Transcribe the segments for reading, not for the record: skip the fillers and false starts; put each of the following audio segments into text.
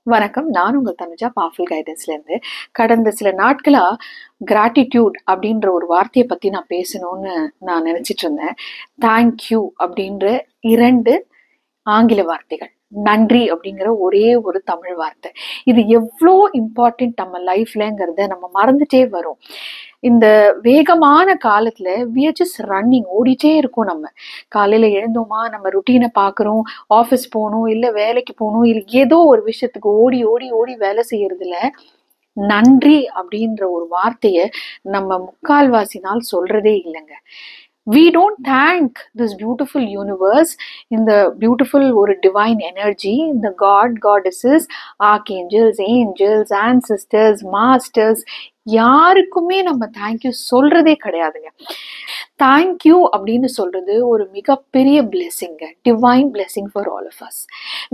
வணக்கம். நான் உங்கள் தனுஜா பவர்ஃபுல் கைடன்ஸ்லேருந்து. கடந்த சில நாட்களா கிராட்டிடியூட் அப்படின்ற ஒரு வார்த்தையை பற்றி நான் பேசணும்னு நான் நினச்சிட்டு இருந்தேன். தேங்க்யூ அப்படின்ற 2 ஆங்கில வார்த்தைகள், நன்றி அப்படிங்கிற ஒரே ஒரு தமிழ் வார்த்தை. இது எவ்வளோ இம்பார்ட்டன்ட் நம்ம லைஃப்லங்கிறத நம்ம மறந்துட்டே வரோம். இந்த வேகமான காலத்துல we are just ரன்னிங், ஓடிட்டே இருக்கோம். நம்ம காலையில எழுந்தோமா, நம்ம ருட்டீனை பார்க்குறோம், ஆஃபீஸ் போகணும், இல்லை வேலைக்கு போகணும், இல்லை ஏதோ ஒரு விஷயத்துக்கு ஓடி ஓடி ஓடி வேலை செய்யறதுல நன்றி அப்படின்ற ஒரு வார்த்தையை நம்ம முக்கால்வாசி நாள் சொல்றதே இல்லைங்க. We don't thank this beautiful universe, in the beautiful ஒரு divine energy, இந்த God, goddesses, archangels, angels, ancestors, masters, யாருக்குமே நம்ம தேங்க்யூ சொல்றதே கிடையாதுங்க. தேங்க்யூ அப்படின்னு சொல்றது ஒரு மிகப்பெரிய பிளெஸிங்க, divine blessing for all of us.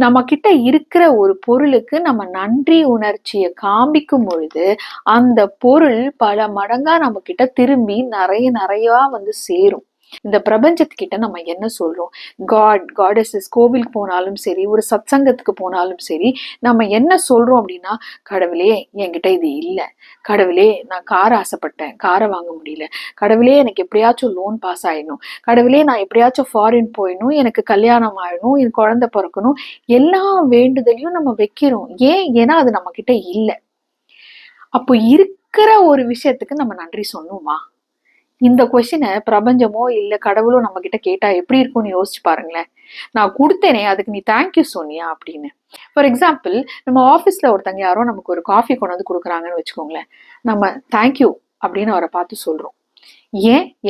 நம்ம கிட்ட இருக்கிற ஒரு பொருளுக்கு நம்ம நன்றி உணர்ச்சியை காமிக்கும் பொழுது அந்த பொருள் பல மடங்கா நம்ம கிட்ட திரும்பி நிறைய வந்து சேரும். இந்த பிரபஞ்சத்துக்கிட்ட நம்ம என்ன சொல்றோம்? காடஸஸ் கோவிலுக்கு போனாலும் சரி, ஒரு சத்சங்கத்துக்கு போனாலும் சரி, நம்ம என்ன சொல்றோம் அப்படின்னா, கடவுளே என்கிட்ட இது இல்லை, கடவுளே நான் காரை ஆசைப்பட்டேன், காரை வாங்க முடியல, கடவுளே எனக்கு எப்படியாச்சும் லோன் பாஸ் ஆயிடணும், கடவுளே நான் எப்படியாச்சும் ஃபாரின் போயிடணும், எனக்கு கல்யாணம் ஆயிடணும், என் குழந்தை பிறக்கணும், எல்லா வேண்டுதலையும் நம்ம வைக்கிறோம். ஏன்னா அது நம்ம கிட்ட இல்லை. அப்போ இருக்கிற ஒரு விஷயத்துக்கு நம்ம நன்றி சொன்னோமா? இந்த கொஸ்டினை பிரபஞ்சமோ இல்லை கடவுளோ நம்ம கிட்ட கேட்டா எப்படி இருக்கும்னு யோசிச்சு பாருங்களேன். நான் கொடுத்தேனே, அதுக்கு நீ தேங்க்யூ சொன்னியா அப்படின்னு. ஃபார் எக்ஸாம்பிள், நம்ம ஆஃபீஸ்ல ஒருத்தங்க யாரோ நமக்கு ஒரு காஃபி கொண்டு வந்து கொடுக்குறாங்கன்னு வச்சுக்கோங்களேன். நம்ம தேங்க்யூ அப்படின்னு அவரை பார்த்து சொல்றோம்.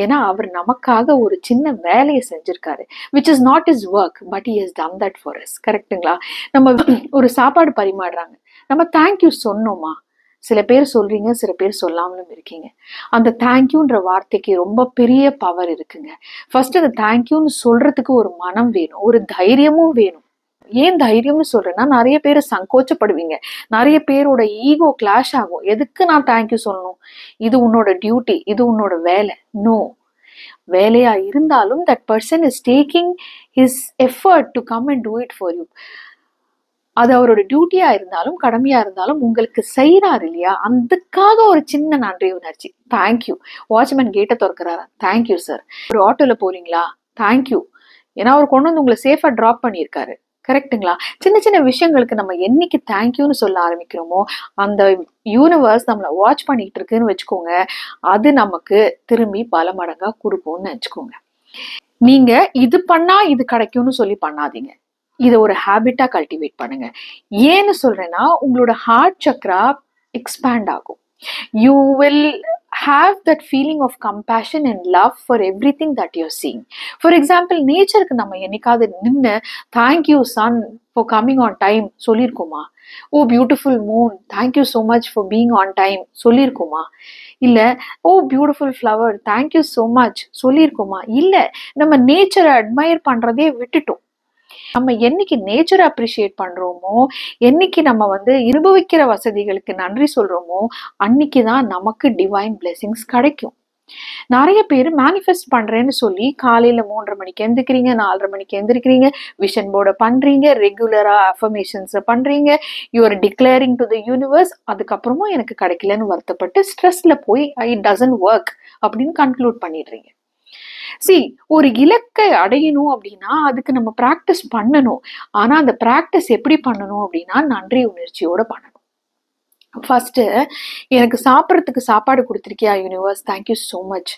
ஏன்னா அவர் நமக்காக ஒரு சின்ன வேலையை செஞ்சிருக்காரு, which is not is work, but he has done that for us. கரெக்டுங்களா? நம்ம ஒரு சாப்பாடு பரிமாறுறாங்க, நம்ம தேங்க்யூ சொன்னோமா? சில பேர் சொல்றீங்க, சில பேர் சொல்லாமலும் இருக்கீங்க. அந்த தேங்க்யூன்ற வார்த்தைக்கு ரொம்ப பெரிய பவர் இருக்குங்க. ஃபர்ஸ்ட் அந்த தேங்க்யூன்னு சொல்றதுக்கு ஒரு மனம் வேணும், ஒரு தைரியமும் வேணும். ஏன் தைரியம்னு சொல்றேன்னா, நிறைய பேர் சங்கோச்சப்படுவீங்க, நிறைய பேரோட ஈகோ கிளாஷ் ஆகும். எதுக்கு நான் தேங்க்யூ சொல்லணும்? இது உன்னோட டியூட்டி, இது உன்னோட வேலை. நோ, வேலையா இருந்தாலும் that person is taking his effort to come and do it for you. அது அவரோட டியூட்டியா இருந்தாலும் கடமையா இருந்தாலும் உங்களுக்கு செய்யறாரு இல்லையா, அதுக்காக ஒரு சின்ன நன்றி உணர்ச்சி. தேங்க்யூ. வாட்ச்மேன் கேட்டை திறக்கிறாரா? Thank you sir. ஒரு ஆட்டோல போறீங்களா? தேங்க்யூ. ஏன்னா அவர் கொண்டு வந்து உங்களை சேஃபா டிராப் பண்ணியிருக்காரு. கரெக்டுங்களா? சின்ன சின்ன விஷயங்களுக்கு நம்ம என்னைக்கு தேங்க்யூன்னு சொல்ல ஆரம்பிக்கிறோமோ, அந்த யூனிவர்ஸ் நம்மளை வாட்ச் பண்ணிட்டு இருக்குன்னு வச்சுக்கோங்க, அது நமக்கு திரும்பி பல மடங்கா கொடுக்கும்னு நினைச்சுக்கோங்க. நீங்க இது பண்ணா இது கிடைக்கும்னு சொல்லி பண்ணாதீங்க. இதை ஒரு ஹேபிட்டா கல்டிவேட் பண்ணுங்க. ஏன்னு சொல்றேன்னா, உங்களோட ஹார்ட் சக்ரா எக்ஸ்பேண்ட் ஆகும். You will have that feeling of compassion and love for everything that you're seeing. For example, நேச்சருக்கு நம்ம என்னைக்காவது நின்று thank you sun for coming on time சொல்லியிருக்கோமா? Oh beautiful moon, thank you so much for being on time சொல்லியிருக்கோமா? இல்லை oh beautiful flower, thank you so much சொல்லியிருக்கோமா? இல்லை, நம்ம நேச்சரை அட்மையர் பண்றதே விட்டுட்டோம். நம்ம என்னைக்கு நேச்சரை அப்ரிஷியேட் பண்றோமோ, என்னைக்கு நம்ம வந்து அனுபவிக்கிற வசதிகளுக்கு நன்றி சொல்றோமோ, அன்னைக்குதான் நமக்கு டிவைன் பிளெஸிங்ஸ் கிடைக்கும். நிறைய பேர் மேனிஃபெஸ்ட் பண்றேன்னு சொல்லி காலையில 3:30 மணிக்கு எந்திரிக்கிறீங்க, 4:30 மணிக்கு எந்திரிக்கிறீங்க, விஷன் போர்டை பண்றீங்க, ரெகுலரா அஃபர்மேஷன்ஸ் பண்றீங்க, you are declaring to the universe. அதுக்கப்புறமும் எனக்கு கிடைக்கலன்னு வருத்தப்பட்டு ஸ்ட்ரெஸ்ல போய் இட் டசன்ட் ஒர்க் அப்படின்னு கன்க்ளூட் பண்ணிடுறீங்க. ஒரு இலக்கை அடையணும் அப்படின்னா அதுக்கு நம்ம பிராக்டிஸ் பண்ணணும். ஆனா அந்த பிராக்டிஸ் எப்படி பண்ணணும் அப்படின்னா, நன்றி உணர்ச்சியோட பண்ணணும். ஃபர்ஸ்ட், எனக்கு சாப்பிட்றதுக்கு சாப்பாடு கொடுத்துருக்கியா யூனிவர்ஸ், தேங்க்யூ ஸோ மச்.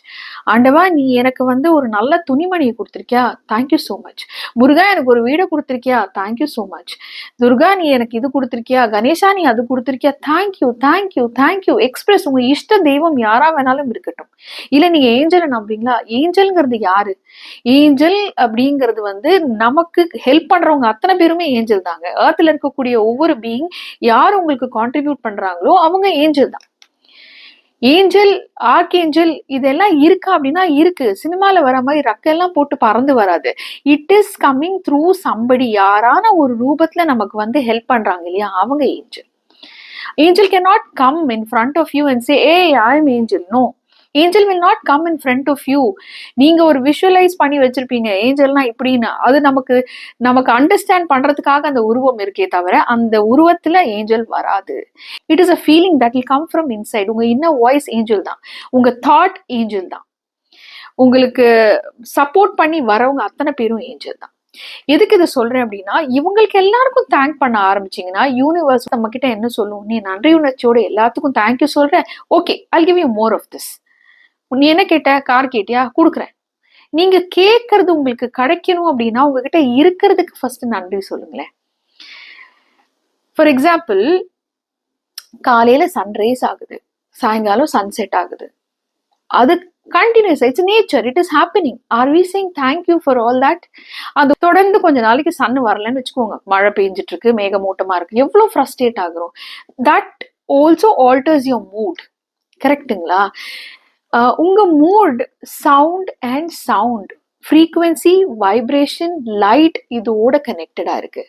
ஆண்டவா, நீ எனக்கு வந்து ஒரு நல்ல துணிமணியை கொடுத்துருக்கியா, தேங்க்யூ ஸோ மச். முருகா, எனக்கு ஒரு வீடை கொடுத்துருக்கியா, தேங்க்யூ ஸோ மச். துர்கா, நீ எனக்கு இது கொடுத்துருக்கியா, கணேஷா நீ அது கொடுத்துருக்கியா, தேங்க்யூ தேங்க்யூ தேங்க்யூ. எக்ஸ்பிரஸ். உங்க இஷ்ட தெய்வம் யாரா வேணாலும் இருக்கட்டும். இல்ல நீங்க ஏஞ்சலை நம்புறீங்களா? ஏஞ்சல்ங்கிறது யாரு? ஏஞ்சல் அப்படிங்கிறது வந்து நமக்கு ஹெல்ப் பண்றவங்க அத்தனை பேருமே ஏஞ்சல் தாங்க. ஏர்த்ல இருக்கக்கூடிய ஒவ்வொரு பீயிங் யார் உங்களுக்கு கான்ட்ரிபியூட் பண்றாங்களோ அவங்க ஏஞ்சல் தான். ஏஞ்சல், ஆர்கேஞ்சல் இதெல்லாம் இருக்கா அப்படின்னா இருக்கு. சினிமால வர மாதிரி ரெக்கையெல்லாம் போட்டு பறந்து வராது. It is coming through somebody. யாரான ஒரு ரூபத்துல நமக்கு வந்து ஹெல்ப் பண்றாங்க இல்லையா, அவங்க angel. Angel cannot come in front of you and say, hey, I am angel. No. Angel will not come in front of you. நீங்க ஒரு விஷுவலைஸ் பண்ணி வச்சிருப்பீங்க ஏஞ்சல்னா இப்படின்னு. அது நமக்கு அண்டர்ஸ்டாண்ட் பண்றதுக்காக அந்த உருவம் இருக்கே தவிர அந்த உருவத்துல ஏஞ்சல் வராது. It is a feeling that will come from inside. உங்க இன்னர் வாய்ஸ் ஏஞ்சல் தான், உங்க தாட் ஏஞ்சல் தான், உங்களுக்கு சப்போர்ட் பண்ணி வரவங்க அத்தனை பேரும் ஏஞ்சல் தான். எதுக்கு இதை சொல்றேன் அப்படின்னா, இவங்களுக்கு எல்லாருக்கும் தேங்க் பண்ண ஆரம்பிச்சீங்கன்னா யூனிவர்ஸ் நம்ம கிட்ட என்ன சொல்லும், நீ நன்றி உணர்ச்சியோட எல்லாத்துக்கும் தேங்க்யூ சொல்ற, okay I'll give you more of this. நீ என்ன கேட்ட, கார் கேட்டியா, கொடுக்குறேன். நீங்க கேட்கறது உங்களுக்கு கிடைக்கணும் அப்படின்னா உங்ககிட்ட இருக்கிறதுக்கு ஃபர்ஸ்ட் நன்றி சொல்லுங்களேன். ஃபார் எக்ஸாம்பிள், காலையில சன்ரைஸ் ஆகுது, சாயங்காலம் சன்செட் ஆகுது, அது continues, it's nature, it is happening. Are we saying thank you for all that? அது தொடர்ந்து கொஞ்ச நாளைக்கு சன் வரலன்னு வச்சுக்கோங்க, மழை பெஞ்சிட்டு இருக்கு, மேகமூட்டமா இருக்கு, எவ்வளவு ஃப்ரஸ்ட்ரேட் ஆகுறோம். That also alters your mood. கரெக்டுங்களா? உங்க mood sound and sound, frequency, vibration, light இதோட கனெக்டடா இருக்கு.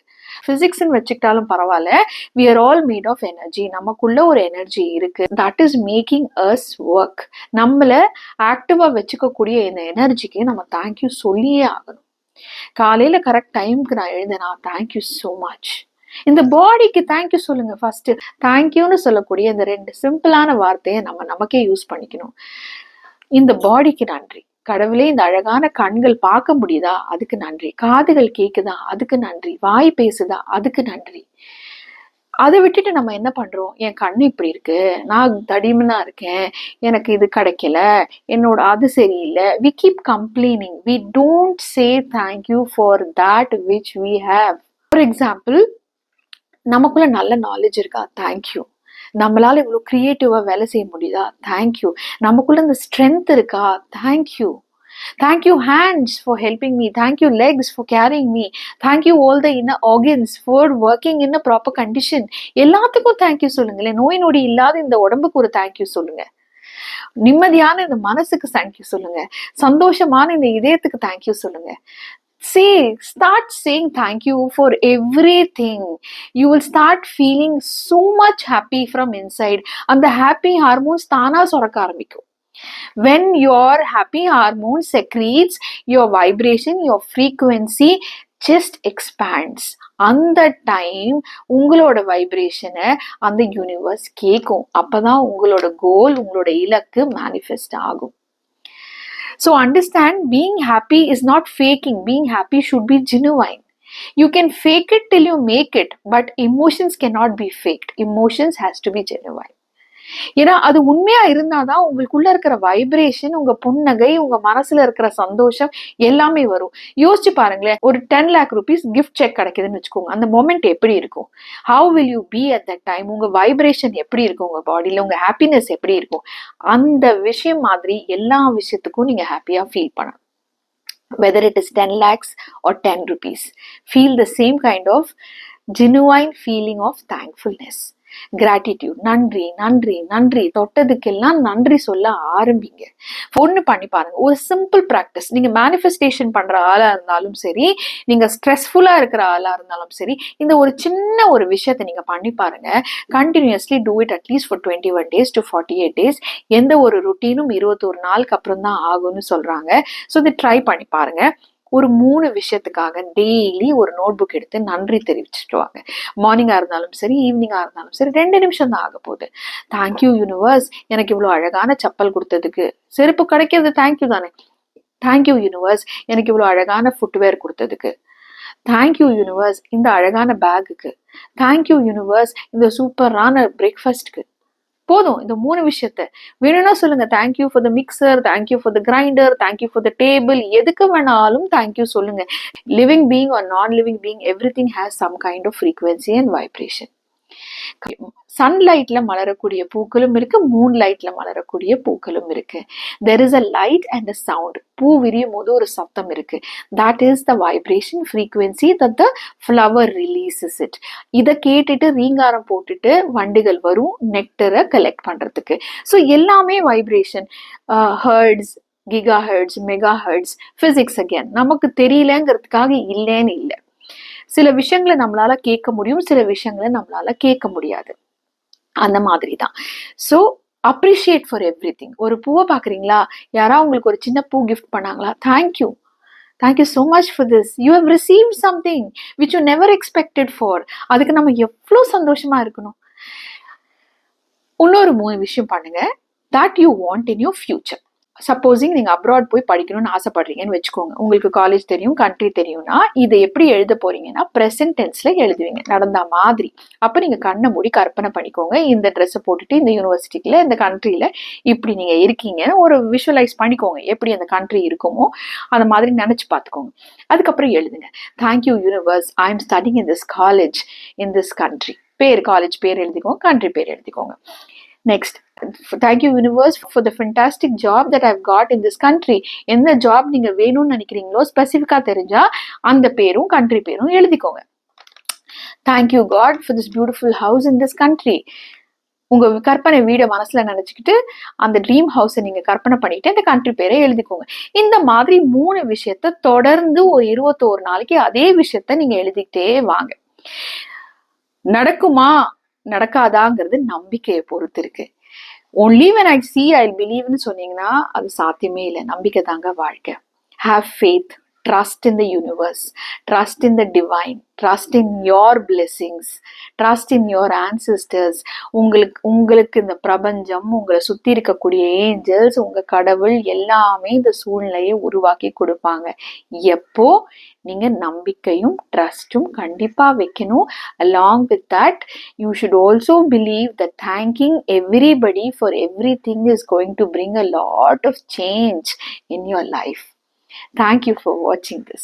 பிசிக்ஸ்ன்னு வச்சுக்கிட்டாலும் பரவாயில்ல, we are all made of energy. நமக்குள்ள ஒரு எனர்ஜி இருக்கு, that is making us work. நம்மள ஆக்டிவா வச்சுக்கக்கூடிய இந்த எனர்ஜிக்கு நம்ம தேங்க்யூ சொல்லியே ஆகணும். காலையில கரெக்ட் டைமுக்கு நான் எழுந்தேனா, தேங்க்யூ ஸோ மச். இந்த பாடிக்கு தேங்க்யூ சொல்லுங்க. ஃபர்ஸ்ட் தேங்க்யூன்னு சொல்லக்கூடிய இந்த 2 சிம்பிளான வார்த்தையை நமக்கே யூஸ் பண்ணிக்கணும். இந்த பாடிக்கு நன்றி. கடவுளே, இந்த அழகான கண்கள் பார்க்க முடியுதா, அதுக்கு நன்றி. காதுகள் கேக்குதா, அதுக்கு நன்றி. வாய் பேசுதா, அதுக்கு நன்றி. அதை விட்டுட்டு நம்ம என்ன பண்றோம், என் கண்ணு இப்படி இருக்கு, நான் தடிமனா இருக்கேன், எனக்கு இது கிடைக்கல, என்னோட அது சரியில்லை. we keep complaining. we don't say thank you for that which we have. For example, நமக்குள்ள நல்ல நாலேஜ் இருக்கா, தேங்க்யூ. நம்மளால இவ்வளவு கிரியேட்டிவா வேலை செய்ய முடியுதா, தேங்க்யூ. நமக்குள்ள இந்த ஸ்ட்ரென்த் இருக்கா, thank you. Thank you hands for helping me. Thank you legs for carrying me. Thank you all the inner organs for working in a proper condition. எல்லாத்துக்கும் தேங்க்யூ சொல்லுங்களேன். நோய் நொடி இல்லாத இந்த உடம்புக்கு ஒரு தேங்க்யூ சொல்லுங்க. நிம்மதியான இந்த மனசுக்கு தேங்க்யூ சொல்லுங்க. சந்தோஷமான இந்த இதயத்துக்கு தேங்க்யூ சொல்லுங்க. Start saying thank you for everything. You will start feeling so much happy from inside. And the happy hormones தானா சுரக்க ஆரம்பிக்கும். When your happy hormone secretes, your vibration, your frequency just expands. அந்த time உங்களோட வைப்ரேஷனை அந்த universe கேட்கும். அப்பதான் உங்களோட கோல், உங்களோட இலக்கு மேனிஃபெஸ்ட் ஆகும். So understand, being happy is not faking. Being happy should be genuine. You can fake it till you make it, but emotions cannot be faked. Emotions has to be genuine. ஏன்னா அது உண்மையா இருந்தாதான் உங்களுக்குள்ள இருக்கிற vibration, உங்க புன்னகை, உங்க மனசுல இருக்கிற சந்தோஷம் எல்லாமே வரும். யோசிச்சு பாருங்களேன், ஒரு 10 lakh rupees கிஃப்ட் செக் கிடைக்குதுன்னு வச்சுக்கோங்க, அந்த மொமெண்ட் எப்படி இருக்கும்? How will you be at that time? உங்க வைப்ரேஷன் எப்படி இருக்கும், உங்க பாடியில உங்க ஹாப்பினஸ் எப்படி இருக்கும்? அந்த விஷயம் மாதிரி எல்லா விஷயத்துக்கும் நீங்க ஹாப்பியா ஃபீல் பண்ணணும். Whether it is 10 lakhs or 10 rupees, feel the same kind of genuine feeling of thankfulness. Gratitude. நன்றி நன்றி நன்றி. தொட்டதுக்கெல்லாம் நன்றி சொல்ல ஆரம்பிங்க. ஒண்ணு பண்ணி பாருங்க, ஒரு சிம்பிள் ப்ராக்டிஸ். நீங்க மேனிஃபெஸ்டேஷன் பண்ற ஆளா இருந்தாலும் சரி, நீங்க ஸ்ட்ரெஸ்ஃபுல்லா இருக்கிற ஆளா இருந்தாலும் சரி, இந்த ஒரு சின்ன ஒரு விஷயத்தை நீங்க பண்ணி பாருங்க. Continuously do it at least for 21 days to 48 days. எந்த ஒரு ருட்டீனும் 21 நாளுக்கு அப்புறம் தான் ஆகும்னு சொல்றாங்க. ஸோ இதை ட்ரை பண்ணி பாருங்க. ஒரு 3 விஷயத்துக்காக டெய்லி ஒரு நோட் புக் எடுத்து நன்றி தெரிவிச்சுட்டு வாங்க. மார்னிங்கா இருந்தாலும் சரி, ஈவினிங்கா இருந்தாலும் சரி, 2 நிமிஷம் தான் ஆக போகுது. தேங்க்யூ யூனிவர்ஸ், எனக்கு இவ்வளவு அழகான செப்பல் கொடுத்ததுக்கு. செருப்பு கிடைக்கிறது தேங்க்யூ தானே. தேங்க்யூ யூனிவர்ஸ், எனக்கு இவ்வளவு அழகான ஃபுட்வேர் கொடுத்ததுக்கு. தேங்க்யூ யூனிவர்ஸ், இந்த அழகான பேக்குக்கு. தேங்க்யூ யூனிவர்ஸ், இந்த சூப்பரான பிரேக்ஃபாஸ்ட்க்கு. போதும் இந்த 3 விஷயத்த. வேணும்னா சொல்லுங்க, thank you for the mixer, thank you for the grinder, thank you for the table. எதுக்கு வேணாலும் தேங்க்யூ சொல்லுங்க. Living being or non living being, everything has some kind of frequency and vibration. சன்லைட்ல மலரக்கூடிய பூக்களும் இருக்கு, மூன் லைட்ல மலரக்கூடிய பூக்களும் இருக்கு. There is a light and a sound. பூ விரியும் போது ஒரு சத்தம் இருக்கு. That is the vibration frequency that the flower releases it. இதை கேட்டுட்டு ரீங்காரம் போட்டுட்டு வண்டுகள் வரும் நெக்டரை கலெக்ட் பண்றதுக்கு. ஸோ எல்லாமே வைப்ரேஷன். Hertz, gigahertz, megahertz. Physics again, நமக்கு தெரியலங்கிறதுக்காக இல்லைன்னு இல்லை. சில விஷயங்களை நம்மளால கேட்க முடியும், சில விஷயங்களை நம்மளால கேட்க முடியாது. அந்த மாதிரி தான். So appreciate for everything. ஒரு பூவை பார்க்குறீங்களா, யாராவது உங்களுக்கு ஒரு சின்ன பூ கிஃப்ட் பண்ணாங்களா, thank you, thank you so much for this, you have received something which you never expected for. அதுக்கு நம்ம எவ்வளோ சந்தோஷமா இருக்கணும். இன்னொரு 3 விஷயம் பண்ணுங்க, that you want in your future. Supposing நீங்கள் அப்ராட் போய் படிக்கணும்னு ஆசைப்படுறீங்கன்னு வச்சுக்கோங்க. உங்களுக்கு காலேஜ் தெரியும், கண்ட்ரி தெரியும்னா இதை எப்படி எழுத போறீங்கன்னா ப்ரெசன்ட் டென்ஸில் எழுதுவீங்க, நடந்த மாதிரி. அப்போ நீங்கள் கண்ணை மூடி கற்பனை பண்ணிக்கோங்க, இந்த ட்ரெஸ்ஸை போட்டுட்டு இந்த யூனிவர்சிட்டியில் இந்த கண்ட்ரியில் இப்படி நீங்கள் இருக்கீங்கன்னு ஒரு விஷுவலைஸ் பண்ணிக்கோங்க. எப்படி அந்த கண்ட்ரி இருக்குமோ அந்த மாதிரி நினச்சி பார்த்துக்கோங்க. அதுக்கப்புறம் எழுதுங்க, thank you universe, I am studying in this college in this country. பேர், காலேஜ் பேர் எழுதிக்கோங்க, கண்ட்ரி பேர் எழுதிக்கோங்க. Next, thank you universe for the fantastic job that I've got in this country. எந்த ஜாப் நீங்க வேணும்னு நினைக்கிறீங்களோ ஸ்பெசிஃபிக்கா தெரிஞ்சா அந்த பேரும் கண்ட்ரி பேரும் எழுதிக்கோங்க. thank you God for this beautiful house in this country. உங்க கற்பனை வீடை மனசுல நினைச்சுக்கிட்டு அந்த ட்ரீம் ஹவுஸை நீங்க கற்பனை பண்ணிட்டு அந்த கண்ட்ரி பேரை எழுதிக்கோங்க. இந்த மாதிரி 3 விஷயத்த தொடர்ந்து ஒரு 21 நாளைக்கு அதே விஷயத்த நீங்க எழுதிக்கிட்டே வாங்க. நடக்குமா நடக்காதாங்கிறது நம்பிக்கையை பொறுத்து இருக்கு. only when I see I'll believe னு சொன்னீங்கன்னா அது சாத்தியமே இல்லை. நம்பிக்கை தாங்க வாழ்க்கை. have faith, trust in the universe, trust in the divine, trust in your blessings, trust in your ancestors. உங்களுக்கு இந்த பிரபஞ்சம், உங்களை சுத்தி இருக்கக்கூடிய ஏஞ்சல்ஸ், உங்க கடவுள் எல்லாமே இந்த சூழ்நிலையை உருவாக்கி கொடுப்பாங்க. எப்போ நீங்க நம்பிக்கையும் ட்ரஸ்டும் கண்டிப்பா வைக்கணும். along with that you should also believe that thanking everybody for everything is going to bring a lot of change in your life. Thank you for watching this.